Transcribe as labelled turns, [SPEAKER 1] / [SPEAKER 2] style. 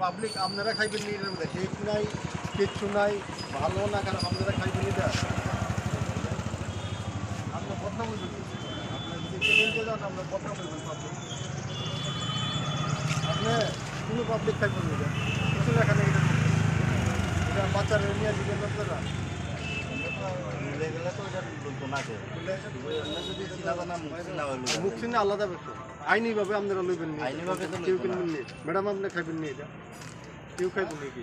[SPEAKER 1] public আপনারা খাইবেন নি এর মধ্যে ঠিক নাই কিচ্ছু নাই ভালো না কারণ আপনারা খাইবেন এটা আপনার কথা বলবেন আপনার যদি পেমেন্টে যান আপনার কথা বলবেন পাবলিক আপনি কোনো পাবলিক খাইবেন না কিছু লেখা নেই এটা বাচ্চারা নিয়ে দিবেন আপনারা মুখ চিনে আলাদা ব্যাপার আইনিভাবে আপনারা লইবেন নি কেউ কিনবেন নি ম্যাডাম আপনি খাইবেন নি এটা কেউ খাইবেন নাকি